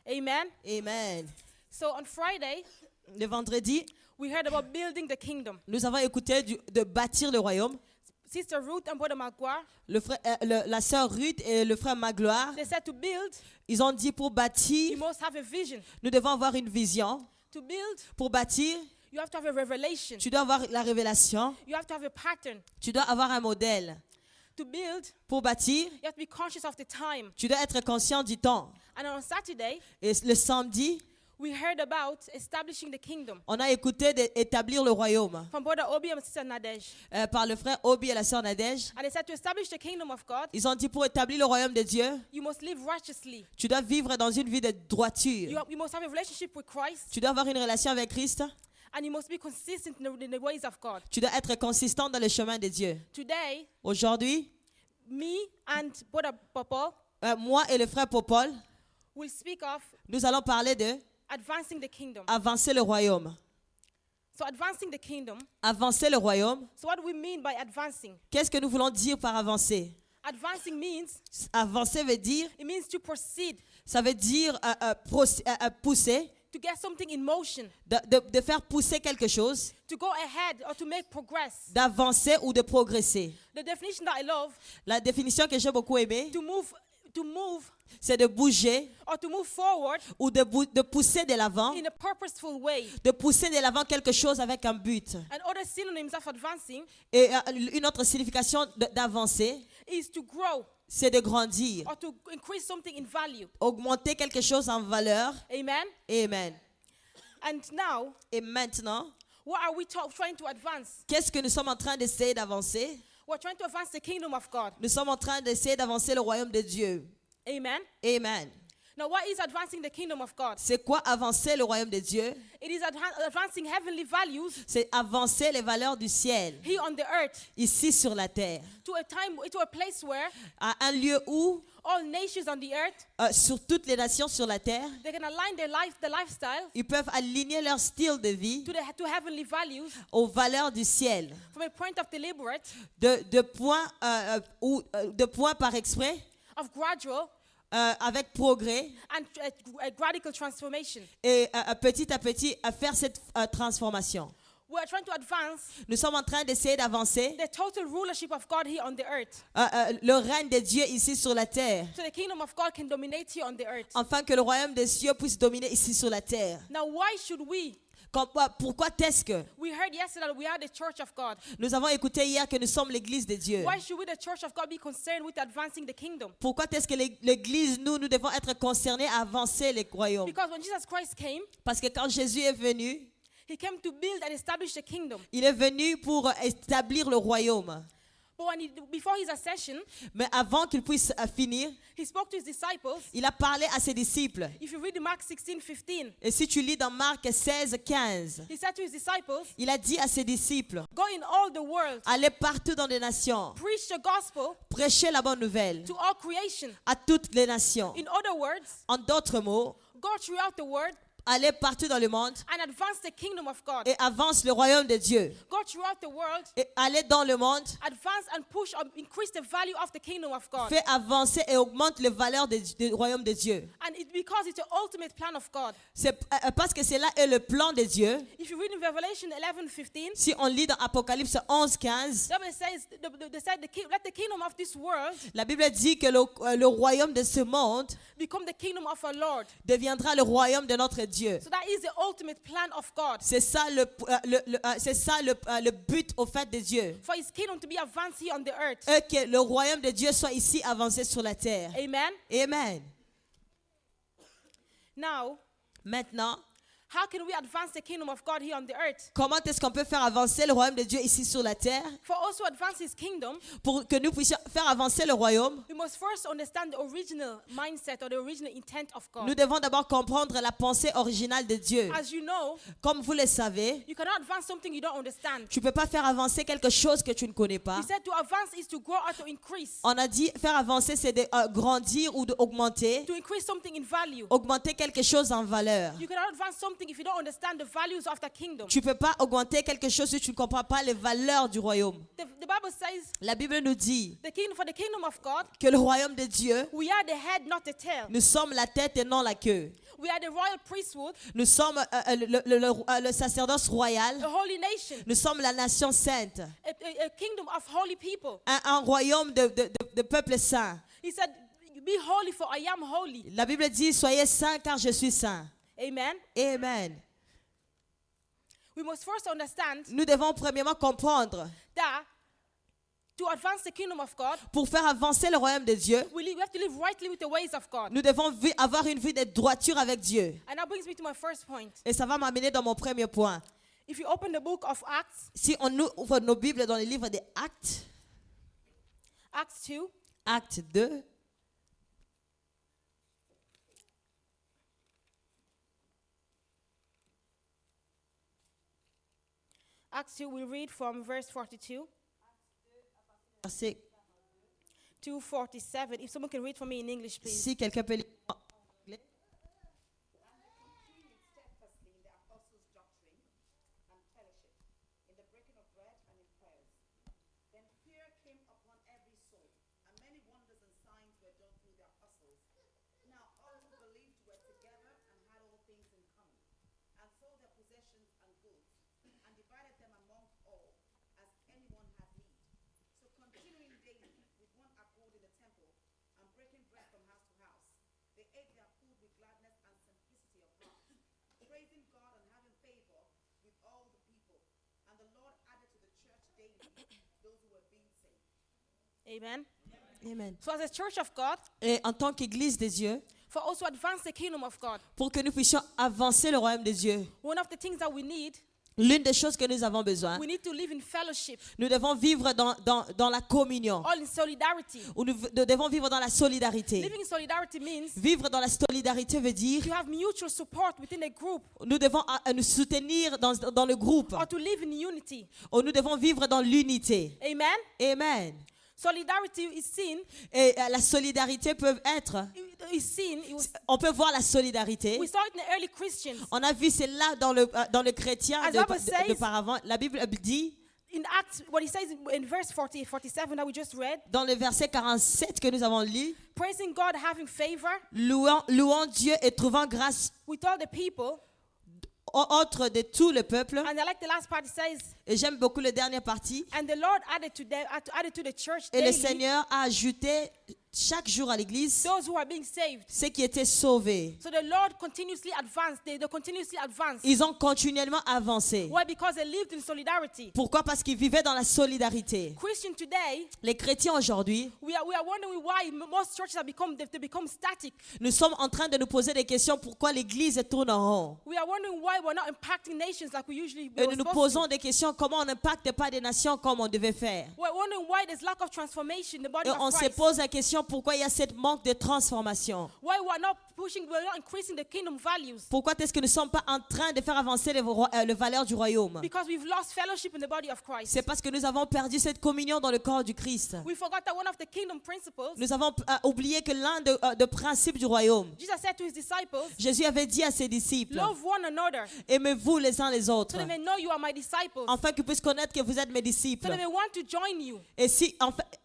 Amen. Amen. So on Friday, Le vendredi, we heard about building the kingdom. nous avons écouté de bâtir le royaume. Sister Ruth and Brother Magua, La sœur Ruth et le frère Magloire, they said to build, ils ont dit pour you bâtir, must have a vision. nous devons avoir une vision. To build, Pour bâtir, you have to have a revelation. tu dois avoir la révélation. You have to have a pattern. Tu dois avoir un modèle. To build, Pour bâtir, you have to be conscious of the time. tu dois être conscient du temps. And on Saturday, Et le samedi, we heard about establishing the kingdom on a écouté d'établir le royaume from Brother Obi and Sister Nadej. par le frère Obi et la sœur Nadège. And they said to establish the kingdom of God, Ils ont dit pour établir le royaume de Dieu, you must live righteously. tu dois vivre dans une vie de droiture. You must have a relationship with Christ, Tu dois avoir une relation avec Christ. and you must be consistent in the ways of God. Tu dois être consistant dans le chemin de Dieu. Today, Aujourd'hui, me and Brother Popo moi et le frère Popol, will speak of nous allons parler de advancing the kingdom. avancer le royaume. So advancing the kingdom. Avancer le royaume. So what do we mean by advancing? Qu'est-ce que nous voulons dire par avancer? Advancing means, Avancer veut dire, it means to proceed, ça veut dire pousser, to get something in motion, de faire pousser quelque chose, to go ahead or to make progress. d'avancer ou de progresser. The definition that I love, La définition que j'ai beaucoup aimée, to move c'est de bouger or to move forward ou de pousser de l'avant, in a purposeful way. de pousser de l'avant quelque chose avec un but. And other synonyms of advancing Et une autre signification d'avancer, is to grow c'est de grandir, or to increase something in value. augmenter quelque chose en valeur. Amen. Amen. And now, Et maintenant, what are we trying to advance? qu'est-ce que nous sommes en train d'essayer d'avancer? We're trying to advance the kingdom of God. Nous sommes en train d'essayer d'avancer le royaume de Dieu. Amen. Amen. Now, what is advancing the kingdom of God? C'est quoi avancer le royaume de Dieu? It is advancing heavenly values C'est avancer les valeurs du ciel, here on the earth ici sur la terre, to a place where à un lieu où, all nations on the earth, sur toutes les nations sur la terre, they can align their lifestyle ils peuvent aligner leur style de vie to heavenly values aux valeurs du ciel, from a point of deliberate, de point par exprès, of gradual avec progrès and radical transformation. et petit à petit à faire cette transformation. We're trying to advance Nous sommes en train d'essayer d'avancer the total rulership of God here on the earth, le règne de Dieu ici sur la terre, so the kingdom of God can dominate here on the earth. afin que le royaume des cieux puisse dominer ici sur la terre. Now, why should we? Pourquoi est-ce que We heard yesterday that we are the church of God. nous avons écouté hier que nous sommes l'église de Dieu? Why should we, the church of God, be concerned with advancing the kingdom? Pourquoi est-ce que l'église, nous devons être concernés à avancer le royaume? Because when Jesus Christ came, Parce que quand Jésus est venu, he came to build and establish the kingdom. il est venu pour établir le royaume. But before his ascension, Mais avant qu'il puisse finir, he spoke to his disciples. il a parlé à ses disciples. If you read Mark 16:15, Et si tu lis dans Marc 16, 15, he said to his disciples, il a dit à ses disciples, go in all the world, allez partout dans les nations, preach the gospel prêchez la bonne nouvelle to all creation. à toutes les nations. In other words, En d'autres mots, go throughout the world allez partout dans le monde and advance the kingdom of God. et avance le royaume de Dieu. Go throughout the world, Et allez dans le monde, advance and push or increase the value of the kingdom of God. fait avancer et augmente les valeurs du royaume de Dieu. And because it's the ultimate plan of God. C'est parce que c'est là est le plan de Dieu. If you read in Revelation 11:15, Si on lit dans Apocalypse 11, 15, the Bible says, let the kingdom of this world la Bible dit que le royaume de ce monde become the kingdom of our Lord. deviendra le royaume de notre Dieu. So that is the ultimate plan of God. C'est ça le but au fait de Dieu. For his kingdom to be advanced here on the earth. Et que le royaume de Dieu soit ici avancé sur la terre. Amen. Amen. Now, Maintenant, how can we advance the kingdom of God here on the earth? comment est-ce qu'on peut faire avancer le royaume de Dieu ici sur la terre? For us to advance his kingdom, Pour que nous puissions faire avancer le royaume, we must first understand the original mindset or the original intent of nous God. devons d'abord comprendre la pensée originale de Dieu. As you know, Comme vous le savez, you cannot advance something you don't understand. tu ne peux pas faire avancer quelque chose que tu ne connais pas. He said to advance is to grow or to increase. On a dit faire avancer, c'est de grandir ou d'augmenter, To increase something in value. augmenter quelque chose en valeur. You cannot advance something if you don't understand the values of the kingdom. Tu ne peux pas augmenter quelque chose si tu ne comprends pas les valeurs du royaume. The Bible says La Bible nous dit for the kingdom of God, que le royaume de Dieu, we are the head, not the tail. nous sommes la tête et non la queue. We are the royal priesthood, Nous sommes le sacerdoce royal. a holy nation, Nous sommes la nation sainte. a kingdom of holy people. Un royaume de peuple saint. He said, be holy for I am holy. La Bible dit, soyez saints car je suis saint. Amen. Amen. We must first understand Nous devons premièrement comprendre, that to advance the kingdom of God, pour faire avancer le royaume de Dieu, we have to live rightly with the ways of God. nous devons avoir une vie de droiture avec Dieu. And that brings me to my first point. Et ça va m'amener dans mon premier point. If you open the book of Acts, Si on ouvre nos Bibles dans le livre des Actes, Acts 2, Acte 2, Acts 2, we read from verse 42 verset. to 47. If someone can read for me in English, please. Si quelqu'un peut lire en anglais. Steadfastly in the apostles' doctrine and fellowship, in the breaking of bread and in prayers. Then fear came upon every soul, and many wonders and signs were done through the apostles. Now all who believed were together and had all things in common, and sold their possessions and goods, and divided them among all, as anyone had need. So continuing daily with one accord in the temple, and breaking bread from house to house, they ate their food with gladness and simplicity of heart, praising God and having favor with all the people. And the Lord added to the church daily those who were being saved. Amen. Amen. So as a church of God, Et en tant qu'Église des dieux, for us to advance the kingdom of God, pour que nous puissions avancer le royaume de Dieu, one of the things that we need, l'une des choses que nous avons besoin, we need to live in fellowship, nous devons vivre dans la communion. all in solidarity. Ou nous devons vivre dans la solidarité. Living in solidarity means Vivre dans la solidarité veut dire to have mutual support within a group, nous devons nous soutenir dans le groupe. or to live in unity. Ou nous devons vivre dans l'unité. Amen. Amen. Solidarity is seen. Et la solidarité peut être, on peut voir la solidarité. We saw it in the early Christians. On a vu cela dans le chrétien As Bible says- d'auparavant. La Bible dit, In Acts, what he says in verse 47 that we just read, dans le verset 47 que nous avons lu, praising God, having favor louant Dieu et trouvant grâce with all the people. autre de tout le peuple. And I like the last part, it says, Et j'aime beaucoup le dernier partie. and the Lord added to the church Et le daily Seigneur a ajouté chaque jour à l'église those who are being saved. ceux qui étaient sauvés. So the Lord continuously advanced. They continuously advanced. Ils ont continuellement avancé. Why? Because they lived in solidarity. Pourquoi? Parce qu'ils vivaient dans la solidarité. Christian today, Les chrétiens aujourd'hui, we are wondering why most churches have become static. nous sommes en train de nous poser des questions pourquoi l'église tourne en rond. We are wondering why we're not impacting nations like we usually Et were nous nous supposed posons to. des questions comment on n'impacte pas des nations comme on devait faire. We're wondering why there's lack of transformation in the body Et of on se Christ. pose la question pourquoi il y a cette manque de transformation. Why we're not increasing the kingdom values. Pourquoi est-ce que nous ne sommes pas en train de faire avancer les valeurs du royaume? Because we've lost fellowship in the body of Christ. C'est parce que nous avons perdu cette communion dans le corps du Christ. We forgot that one of the kingdom principles, Nous avons oublié que l'un des principes du royaume, Jesus said to his disciples, Jésus avait dit à ses disciples, love one another, aimez-vous les uns les autres, so they may know you are my disciples, afin qu'ils puissent connaître que vous êtes mes so disciples, they may want to join you. et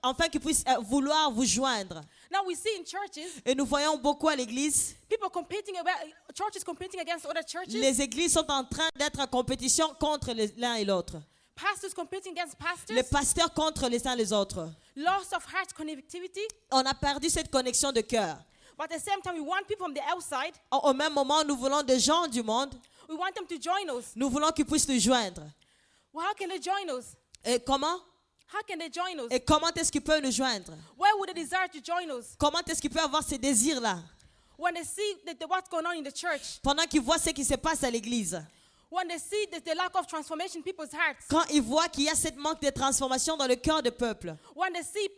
afin qu'ils puissent vouloir vous joindre. Now we see in churches, Et nous voyons beaucoup à l'église, churches competing against other churches, les églises sont en train d'être en compétition contre l'un et l'autre. pastors competing against Les pastors, pasteurs contre les uns les autres. loss of heart connectivity. On a perdu cette connexion de cœur. But at the same time, we want people from the outside. Au même moment, nous voulons des gens du monde, We want them to join us. nous voulons qu'ils puissent nous joindre. Well, how can they join us? Et comment? How can they join us? Et comment est-ce qu'ils peuvent nous joindre? Why would they desire to join us? Comment est-ce qu'ils peuvent avoir ces désirs-là? When they see what's going on in the church, Pendant qu'ils voient ce qui se passe à l'église. when they see the lack of transformation in people's hearts, Quand ils voient qu'il y a cette manque de transformation dans le cœur du peuple. when they see,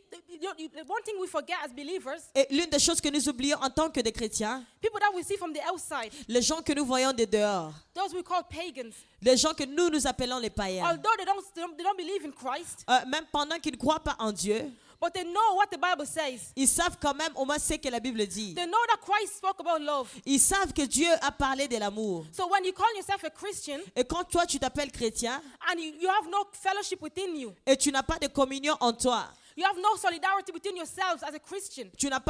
one thing we forget as believers, Et l'une des choses que nous oublions en tant que des chrétiens, people that we see from the outside, les gens que nous voyons de dehors, those we call pagans, les gens que nous appelons les païens, although they don't believe in Christ, même pendant qu'ils ne croient pas en Dieu, but they know what the Bible says. ils savent quand même au moins ce que la Bible dit. They know that Christ spoke about love. Ils savent que Dieu a parlé de l'amour. So when you call yourself a Christian Et quand toi tu t'appelles chrétien and you have no fellowship within you, et tu n'as pas de communion en toi, You have no solidarity between yourselves as a Christian. On n'a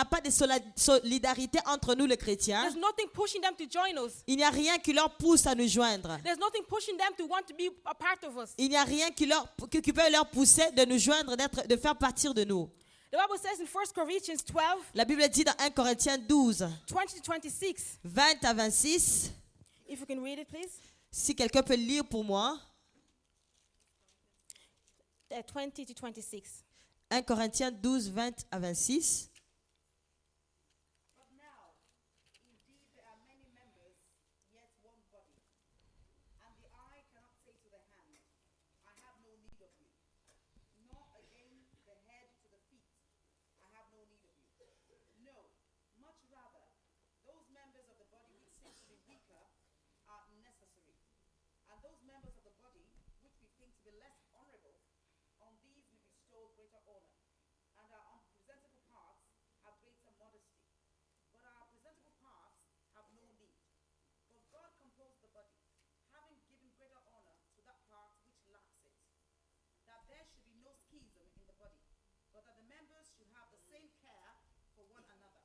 pas de solidarité entre nous les chrétiens. There's nothing pushing them to join us. Il n'y a rien qui leur pousse à nous joindre. There's nothing pushing them to want to be a part of us. Il n'y a rien qui peut leur pousser de nous joindre, de faire partie de nous. The Bible says in 1 Corinthians 12, La Bible dit dans 1 Corinthiens 12, 20 to 26. 20 à 26. If you can read it, please. Si quelqu'un peut lire pour moi. 20 to 26. 1 Corinthiens 12, 20 à 26. But now, indeed, there are many members, yet one body. And the eye cannot say to the hand, I have no need of you. Nor again the head to the feet, I have no need of you. No, much rather, those members of the body which seem to be weaker are necessary. And those members of the body which we think to be less honorable, on these we bestow greater honor. And our unpresentable parts have greater modesty. But our presentable parts have no need. For God composed the body, having given greater honor to that part which lacks it, that there should be no schism in the body, but that the members should have the same care for one another.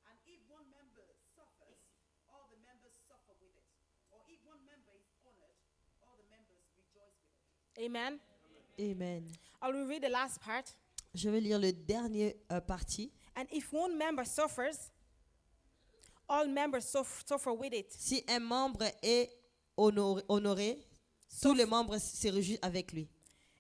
And if one member suffers, all the members suffer with it. Or if one member is honored, all the members rejoice with it. Amen. Amen. I will read the last part. Je vais lire le dernier partie. And if one member suffers, all members suffer with it. Si un membre est honoré, tous les membres se réjouissent avec lui.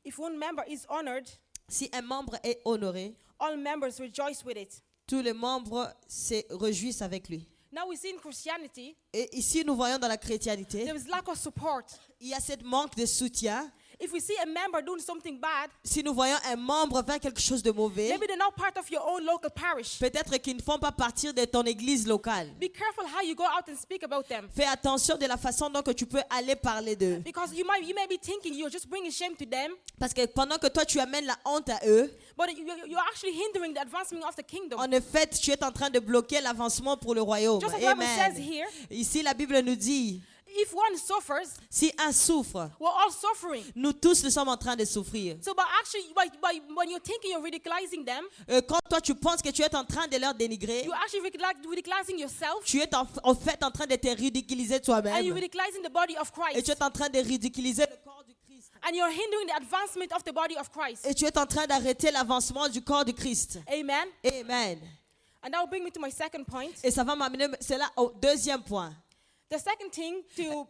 If one member is honored, Si un membre est honoré, all members rejoice with it. tous les membres se réjouissent avec lui. Now we see in Christianity, Et ici, nous voyons dans la chrétienté, there is lack of support. il y a cette manque de soutien. If we see a member doing something bad, Si nous voyons un membre faire quelque chose de mauvais, maybe they're not part of your own local parish. peut-être qu'ils ne font pas partie de ton église locale. Be careful how you go out and speak about them. Fais attention de la façon dont que tu peux aller parler d'eux. Because you may be thinking you're just bringing shame to them, Parce que pendant que toi, tu amènes la honte à eux, but you're actually hindering the advancement of the kingdom. en effet, tu es en train de bloquer l'avancement pour le royaume. Just like the Bible says Amen. here, Ici, la Bible nous dit, if one suffers, si un souffre, we're all suffering. nous tous nous sommes en train de souffrir. So, but actually, when you're thinking you're ridiculizing them, Quand toi, tu penses que tu es en train de leur dénigrer, you're actually ridiculizing yourself, tu es en fait en train de te ridiculiser and toi-même. you're ridiculizing the body of Et tu Christ, es en train de ridiculiser le corps du Christ. and you're hindering the advancement of the body of Christ. Et tu es en train d'arrêter l'avancement du corps du Christ. Amen. Amen. And that will bring me to my second point. Et ça va m'amener, c'est là au deuxième point. The second thing to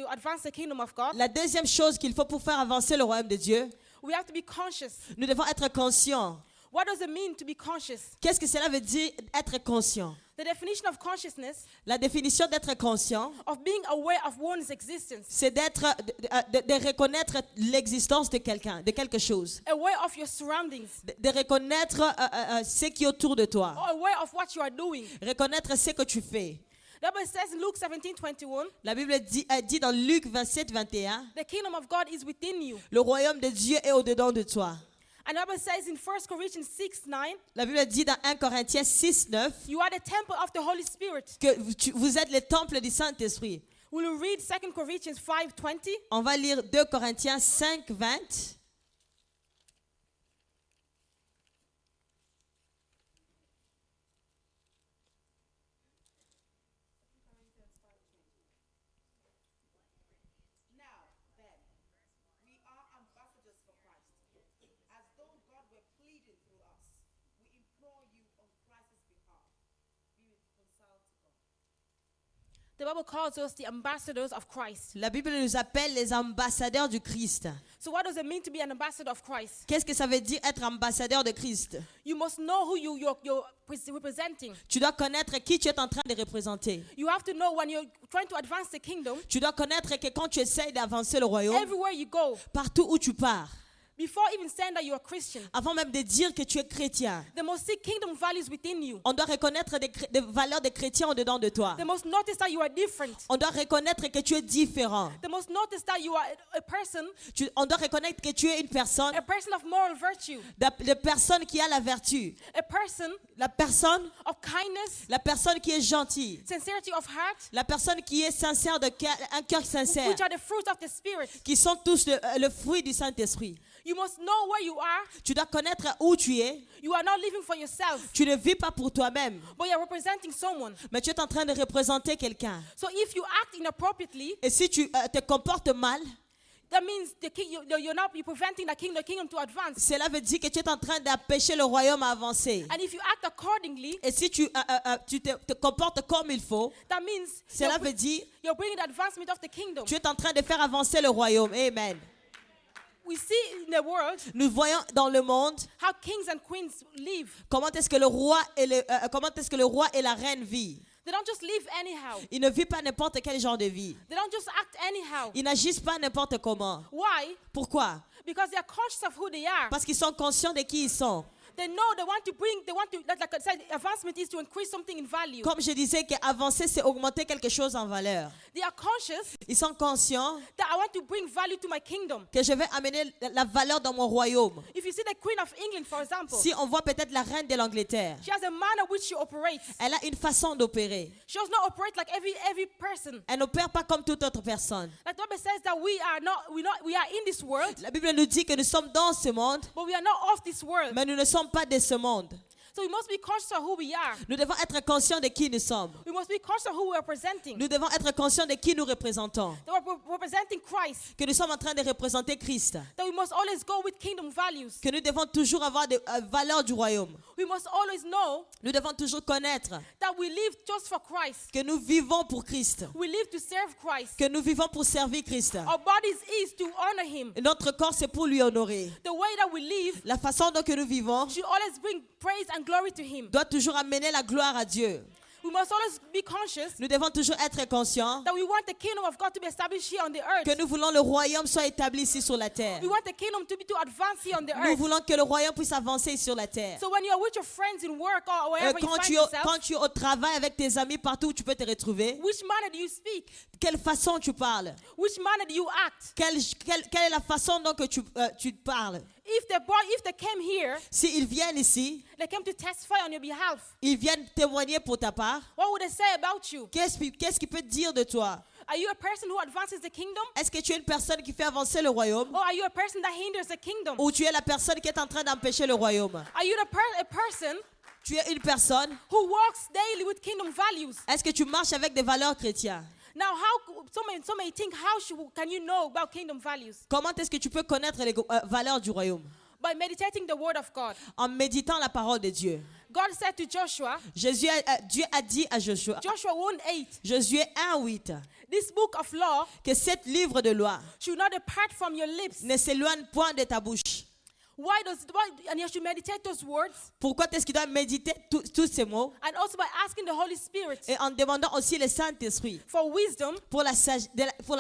advance the kingdom of God, La deuxième chose qu'il faut pour faire avancer le royaume de Dieu, we have to be conscious. nous devons être conscients. What does it mean to be conscious? Qu'est-ce que cela veut dire être conscient? The definition of consciousness, La définition d'être conscient, of being aware of one's existence, c'est de reconnaître l'existence de quelqu'un, de quelque chose. aware of your surroundings, De reconnaître ce qui est autour de toi. or aware of what you are doing. Reconnaître ce que tu fais. The Bible says in Luke 17:21, La Bible dit dans Luc 27, 21, the kingdom of God is within you. le royaume de Dieu est au-dedans de toi. And the Bible says in 1 Corinthians 6:9, La Bible dit dans 1 Corinthiens 6, 9, you are the temple of the Holy Spirit. que vous êtes le temple du Saint-Esprit. We'll read 2 Corinthians 5:20. On va lire 2 Corinthiens 5, 20. Now, then, we are ambassadors for Christ, as though God were pleading through us. We implore you on Christ's behalf, be reconciled to God. The Bible calls us the ambassadors of Christ. La Bible nous appelle les ambassadeurs du Christ. So what does it mean to be an ambassador of Christ? Qu'est-ce que ça veut dire être ambassadeur de Christ? You must know who you're representing. Tu dois connaître qui tu es en train de représenter. You have to know when you're trying to advance the kingdom, Tu dois connaître que quand tu essayes d'avancer le royaume, everywhere you go, partout où tu pars, before even saying that you're a Christian, avant même de dire que tu es chrétien, they must see kingdom values within you. on doit reconnaître des valeurs des chrétiens au-dedans de toi. They must notice that you are different. On doit reconnaître que tu es différent. They must notice that you are a person, On doit reconnaître que tu es une personne, a person of moral virtue, de personne qui a la vertu, a person la personne, of kindness, la personne qui est gentille, sincerity of heart, la personne qui est sincère de cœur, un cœur sincère, which are the fruits of the Spirit. qui sont tous le fruit du Saint-Esprit. You must know where you are. Tu dois connaître où tu es. You are not living for yourself, Tu ne vis pas pour toi-même, but you're representing someone. mais tu es en train de représenter quelqu'un. So if you act inappropriately, Et si tu te comportes mal, that means you're preventing the kingdom to advance. cela veut dire que tu es en train d'empêcher le royaume à avancer. And if you act accordingly, Et si tu te comportes comme il faut, that means cela veut dire you're bringing the advancement of the kingdom. tu es en train de faire avancer le royaume. Amen. We see in the world Nous voyons dans le monde how kings and queens live. comment est-ce que le roi et la reine vivent. They don't just live anyhow. Ils ne vivent pas n'importe quel genre de vie. They don't just act anyhow. Ils n'agissent pas n'importe comment. Why? Pourquoi? Because they are conscious of who they are. Parce qu'ils sont conscients de qui ils sont. They know like I said, advancement is to increase something in value. Comme je disais, qu'avancer, c'est augmenter quelque chose en valeur. They are conscious Ils sont conscients that I want to bring value to my kingdom. que je vais amener la valeur dans mon royaume. If you see the Queen of England, for example, Si on voit peut-être la reine de l'Angleterre, she has a manner which she operates. elle a une façon d'opérer. She does not operate like every person. Elle n'opère pas comme toute autre personne. Like the Bible says that we are in this world, La Bible nous dit que nous sommes dans ce monde, but we are not of this world. mais nous ne sommes pas de ce monde. So we must be conscious of who we are. Nous devons être conscients de qui nous sommes. We must be conscious of who we are representing. Nous devons être conscients de qui nous représentons. That we're representing Christ. Que nous sommes en train de représenter Christ. That we must always go with kingdom values. Que nous devons toujours avoir des valeurs du royaume. We must always know Nous devons toujours connaître that we live just for Christ. que nous vivons pour Christ. We live to serve Christ. Que nous vivons pour servir Christ. Our bodies is to honor Him. Et notre corps, c'est pour lui honorer. The way that we live La façon dont que nous vivons should always bring praise and glory to Him. doit toujours amener la gloire à Dieu. We must always be conscious Nous devons toujours être conscients that we want the kingdom of God to be established here on the earth. que nous voulons le royaume soit établi ici sur la terre. We want the kingdom to advance here on the Nous earth. voulons que le royaume puisse avancer sur la terre. So when you're with your friends in work or wherever you Quand find tu yourself, es au travail avec tes amis, partout où tu peux te retrouver, which manner do you speak? quelle façon tu parles? Which manner do you act? Quelle est la façon dont que tu parles? If they came here, S'ils viennent ici, they came to testify on your behalf, ils viennent témoigner pour ta part, what would they say about you? qu'est-ce qu'ils peuvent dire de toi? Are you a person who advances the kingdom? Est-ce que tu es une personne qui fait avancer le royaume? Or are you a person that hinders the kingdom? Ou tu es la personne qui est en train d'empêcher le royaume? Are you a person Tu es une personne. who walks daily with kingdom values? Est-ce que tu marches avec des valeurs chrétiennes? Now, some may think, can you know about kingdom values? Comment est-ce que tu peux connaître les valeurs du royaume? By meditating the word of God. En méditant la parole de Dieu. God said to Joshua, Dieu a dit à Joshua, Joshua 1:8, Josué 1:8, this book of law que cet livre de loi should not depart from your lips. ne s'éloigne point de ta bouche. And you should meditate those words, Pourquoi est-ce qu'il doit méditer tous ces mots? and also by asking the Holy Spirit Et en demandant aussi le Saint-Esprit for wisdom, pour la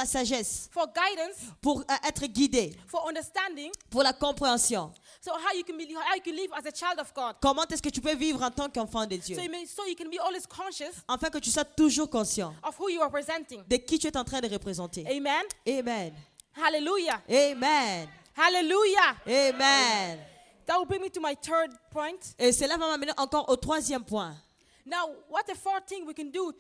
sagesse, for guidance, pour être guidé, for understanding, pour la compréhension. so how you can live as a child of God. Comment est-ce que tu peux vivre en tant qu'enfant de Dieu? So you can be always conscious Afin que tu sois toujours conscient of who you are representing. de qui tu es en train de représenter. Amen. Amen. Hallelujah. Amen. Hallelujah. Amen. That will bring me to my third point. Et cela va m'amener encore au troisième point. Now, what the fourth thing we can do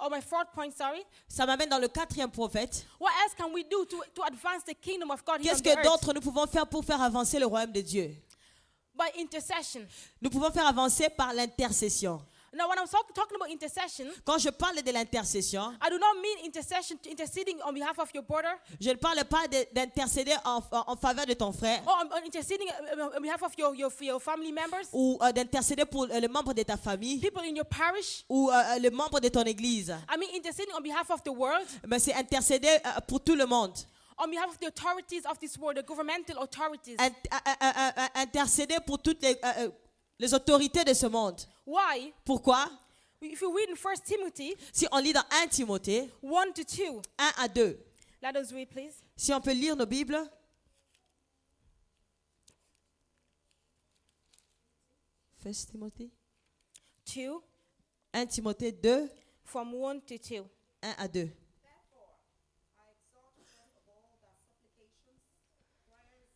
my fourth point, sorry. Ça m'amène dans le quatrième prophète. What else can we do to advance the kingdom of God here Qu'est-ce on the que earth? d'autre nous pouvons faire pour faire avancer le royaume de Dieu? By intercession. Nous pouvons faire avancer par l'intercession. Now, when I'm talking about intercession, Quand je parle de l'intercession, I do not mean interceding on behalf of your brother, je ne parle pas d'intercéder en faveur de ton frère or interceding on behalf of your family members, ou d'intercéder pour les membres de ta famille people in your parish. ou les membres de ton église. I mean interceding on behalf of the world, Mais c'est intercéder pour tout le monde. on behalf of the authorities of this world, the governmental authorities. Intercéder pour toutes les autorités de ce monde. Why? Pourquoi? If you read in 1 Timothy Si on lit dans 1 Timothée 1-2, 1 à 2, let us read, please. si on peut lire nos Bibles. 1 Timothée 2, 1 Timothée 2, from 1-2. 1 à 2. Therefore, I exhort first of all that supplications, prayers,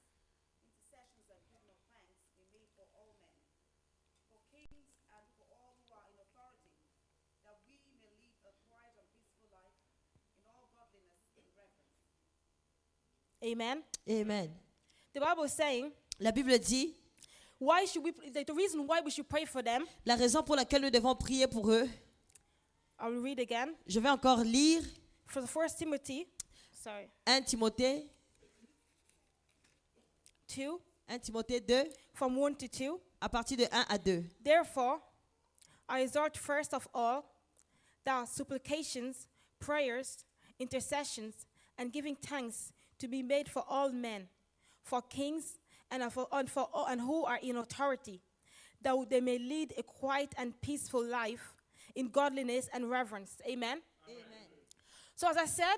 intercessions, and giving of thanks be made for all men, for kings and for all who are in authority, that we may lead a quiet and peaceful life in all godliness and reverence. Amen. Amen. The Bible is saying, La Bible dit, why should we, the reason why we should pray for them, la raison pour laquelle nous devons prier pour eux. I will read again. Je vais encore lire For the 1 Timothy, 1 Timothée 2, 1 Timothée 2, from 1 to 2. à partir de 1 à 2. Therefore, I exhort first of all that supplications, prayers, intercessions, and giving thanks to be made for all men, for kings, and who are in authority, that they may lead a quiet and peaceful life in godliness and reverence. Amen. So as I said,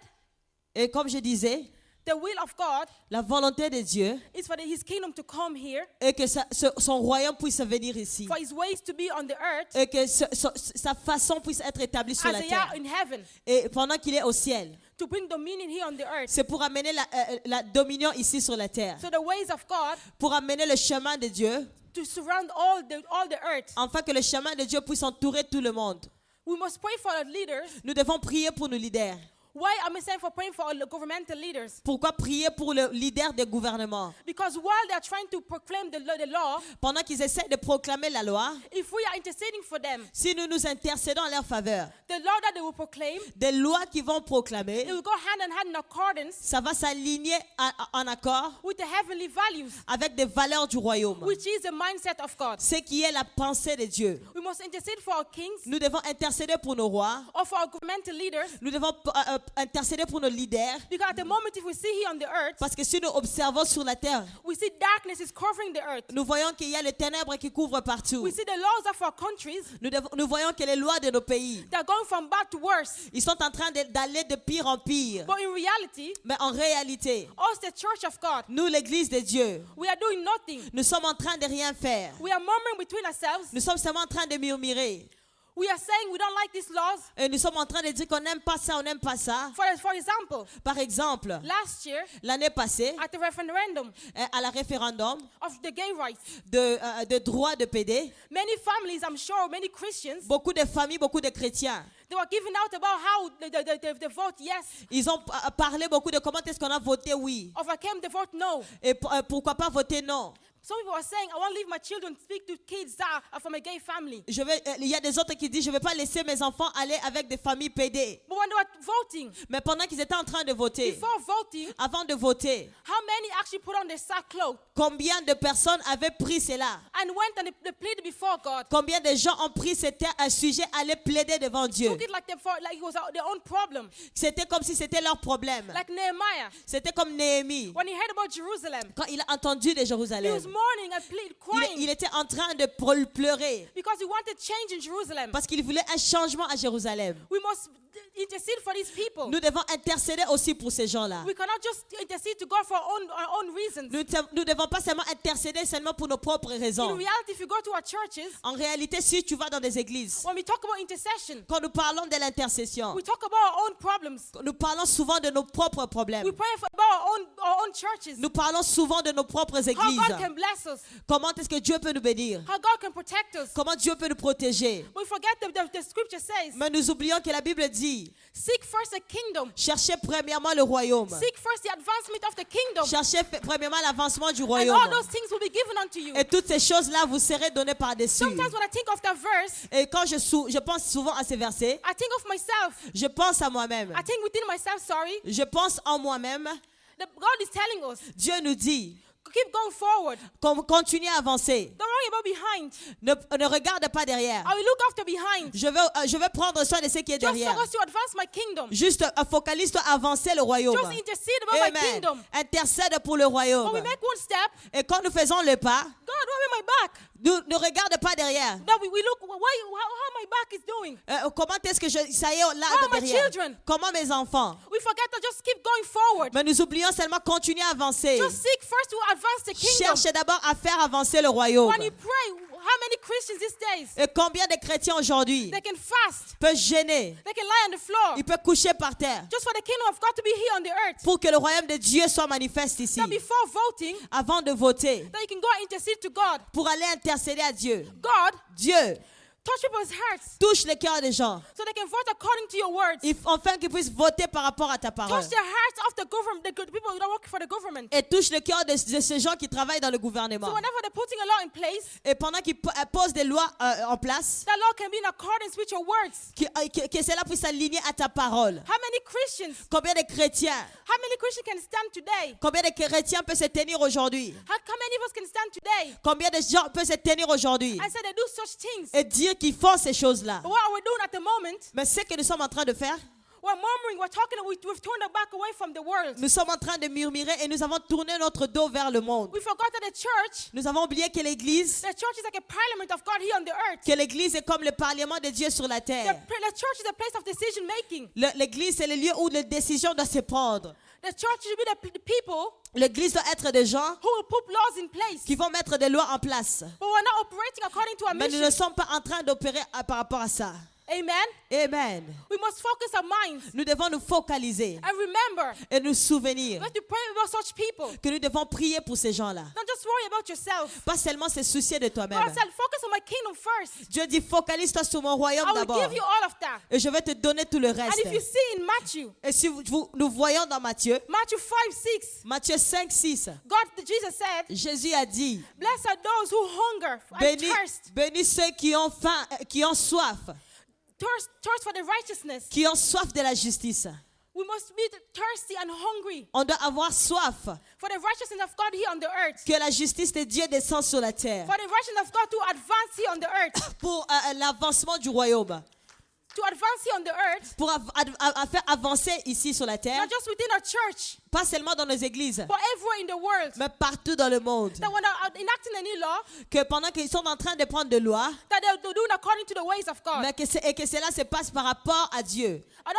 Et comme je disais, the will of God la volonté de Dieu is for His kingdom to come here, est que son royaume puisse venir ici. for His ways to be on the earth Et que sa façon puisse être établie sur as la they terre. are in heaven, Et pendant qu'il est au ciel, to bring dominion here on the earth. c'est pour amener la dominion ici sur la terre. So the ways of God Pour amener le chemin de Dieu, to surround all the earth. afin que le chemin de Dieu puisse entourer tout le monde. We must pray for our leaders. Nous devons prier pour nos leaders. Why am I saying for praying for all the governmental leaders? Pourquoi prier pour le leader des gouvernements? Because while they are trying to proclaim the law, Pendant qu'ils essaient de proclamer la loi, if we are interceding for them, si nous nous intercédons en leur faveur, the law that they will proclaim, des lois qu'ils vont proclamer, it will go hand in hand in accordance ça va s'aligner en accord with the heavenly values, avec des valeurs du royaume. which is the mindset of God. Ce qui est la pensée de Dieu. We must intercede for our kings Nous devons intercéder pour nos rois. or for our governmental leaders, Nous devons intercéder pour nos leaders. because at the moment if we see here on the earth, Parce que si nous observons sur la terre, we see darkness is covering the earth. nous voyons qu'il y a les ténèbres qui couvrent partout. We see the laws of our countries, Nous voyons que les lois de nos pays, they're going from bad to worse. ils sont en train d'aller de pire en pire. But in reality, Mais en réalité, us, the church of God, nous, l'Église de Dieu, we are doing nothing. nous sommes en train de rien faire. We are murmuring between ourselves. Nous sommes seulement en train de murmurer. We are saying we don't like these laws. Et nous sommes en train de dire qu'on n'aime pas ça, on n'aime pas ça. For example, Par exemple, last year l'année passée, at the referendum à la référendum of the gay rights, de droit de PD, many families, I'm sure, many Christians, beaucoup de familles, beaucoup de chrétiens, they were giving out about how the vote yes ils ont parlé beaucoup de comment est-ce qu'on a voté oui. overcame the vote no. Et pourquoi pas voter non. Some people are saying, I won't leave my children speak to kids that are from a gay family. Il y a des autres qui disent, je ne vais pas laisser mes enfants aller avec des familles PD. But when they were voting, Mais pendant qu'ils étaient en train de voter, before voting, avant de voter, how many actually put on their sackcloth combien de personnes avaient pris cela? and went and they pleaded before God? Combien de gens ont pris c'était un sujet à aller plaider devant Dieu? Took it like it was their own problem. C'était comme si c'était leur problème. Like Nehemiah, C'était comme Néhémie. when he heard about Jerusalem, Quand il a entendu de he Jérusalem, was mourning and crying il était en train de pleurer because he wanted change in Jerusalem. parce qu'il voulait un changement à Jérusalem. We must intercede for these people. Nous devons intercéder aussi pour ces gens-là. We cannot just intercede to God for our own reasons. Nous ne devons pas seulement intercéder seulement pour nos propres In raisons. reality, if you go to our churches, En réalité, si tu vas dans des églises, when we talk about intercession, quand nous parlons de l'intercession, we talk about our own problems. nous parlons souvent de nos propres problèmes. We pray about our own churches. Nous parlons souvent de nos propres How églises. God can bless us. Comment est-ce que Dieu peut nous bénir? How God can protect us. Comment Dieu peut nous protéger? We forget the scripture says, Mais nous oublions que la Bible dit, seek first the kingdom. cherchez premièrement le royaume. Seek first the advancement of the kingdom. Cherchez premièrement l'avancement du And royaume. all those things will be given unto you. Et toutes ces choses-là vous serez données par-dessus. Sometimes when I think of that verse, Et quand je pense souvent à ces versets, I think of myself. je pense à moi-même. I think within myself, Je pense en moi-même. God is telling us, Dieu nous dit, keep going forward. continuez à avancer. Don't worry about behind. Ne regarde pas derrière. I will look after behind. Je vais prendre soin de ce qui est Just derrière. focus to advance my kingdom. Juste focalise-toi à avancer le royaume. Just intercede about my Amen. kingdom. Intercède pour le When royaume. we make one step, Et quand nous faisons le pas, God, why my back? ne regarde pas derrière. Now we look, how my back is doing. Comment est-ce que ça y est là How are my derrière? children? Comment mes enfants? We forget to just keep going forward. Mais nous oublions seulement continuer à avancer. Just seek first to advance the kingdom. Cherche d'abord à faire avancer le royaume. When you pray, how many Christians these days, Et combien de chrétiens aujourd'hui they can fast, peuvent gêner? they can lie on the floor, Ils peuvent coucher par terre just for the kingdom of God to be here on the earth. pour que le royaume de Dieu soit manifeste ici. That before voting, Avant de voter, that you can go and intercede to God. pour aller intercéder à Dieu. God, Dieu, touch people's hearts touche les cœurs des gens, so they can vote according to your words. afin qu'ils puissent voter par rapport à ta parole. Touch the hearts of the government, the good people that work for the government. Et touche le cœur de ces gens qui travaillent dans le gouvernement. So whenever they're putting a law in place, Et pendant qu'ils posent des lois en place, that law can be in accordance with your words. que cela puisse s'aligner à ta parole. How many Christians, Combien de chrétiens, can stand today? combien de chrétiens peuvent se tenir aujourd'hui? How many of us can stand today Combien de gens peuvent se tenir aujourd'hui and say they do such things? et dire qu'ils font ces choses-là? But what are we doing at the moment? Mais ce que nous sommes en train de faire, We're murmuring, we're talking, we've turned our back away from the world. nous sommes en train de murmurer et nous avons tourné notre dos vers le monde. We forgot that the church Nous avons oublié que l'église is like a parliament of God here on the earth. est comme le parlement de Dieu sur la terre. The church is a place of decision making. L'église, c'est le lieu où les décisions doivent se prendre. The church should be the people L'église doit être des gens who will put laws in place. qui vont mettre des lois en place. But we're not operating according to our Mais nous mission. ne sommes pas en train d'opérer par rapport à ça. Amen. Amen. We must focus our minds Nous devons nous focaliser and remember et nous souvenir we have to pray about such people. que nous devons prier pour ces gens-là. Don't just worry about yourself. Pas seulement se soucier de toi-même. God said, focus on my kingdom first. Dieu dit, focalise-toi sur mon royaume I will d'abord. give you all of that. Et je vais te donner tout le And reste. if you see in Matthew, Et si nous voyons dans Matthieu, Matthew 5:6, Matthieu 5, 6, Jesus said, Jésus a dit, blessed are those who hunger and thirst bénis ceux qui ont faim, qui ont soif for the righteousness. de la justice. We must be thirsty and hungry On doit avoir soif for the righteousness of God here on the earth. que la justice de Dieu descende sur la terre For the righteousness of God to advance here on the earth. pour l'avancement du royaume, To advance here on the earth. pour faire avancer ici sur la terre, Not just within our church, pas seulement dans nos églises, but everywhere in the world. mais partout dans le monde. That when they're enacting a new law, Que pendant qu'ils sont en train de prendre des lois, that they're doing according to the ways of God. mais que cela se passe par rapport à Dieu. I don't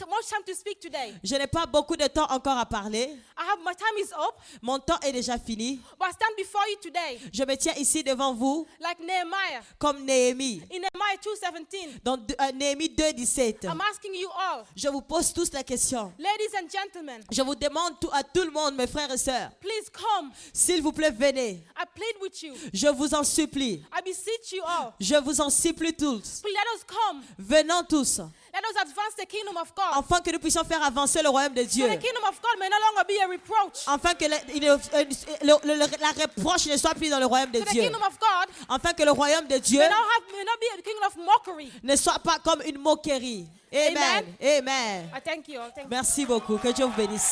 have much time to speak today. Je n'ai pas beaucoup de temps encore à parler. My time is up, Mon temps est déjà fini. but I stand before you today Je me tiens ici devant vous like Nehemiah. comme Néhémie. In Nehemiah 2:17, Dans Néhémie 2,17. I'm asking you all, Je vous pose tous la question. ladies and gentlemen, Je vous demande à tout le monde, mes frères et sœurs, please come. s'il vous plaît, venez. I plead with you. Je vous en supplie. I beseech you all. Je vous en supplie tous. Please let us come. Venons tous, Let us advance the kingdom of God. afin que nous puissions faire avancer le royaume de So Dieu. the kingdom of God may no longer be a reproach. Afin que la reproche ne soit plus dans le royaume de So the Dieu. kingdom of God Afin que le royaume de Dieu may not be a kingdom of mockery. ne soit pas comme une moquerie. Amen. Amen. I thank you all. Thank you. Merci beaucoup. Que Dieu vous bénisse.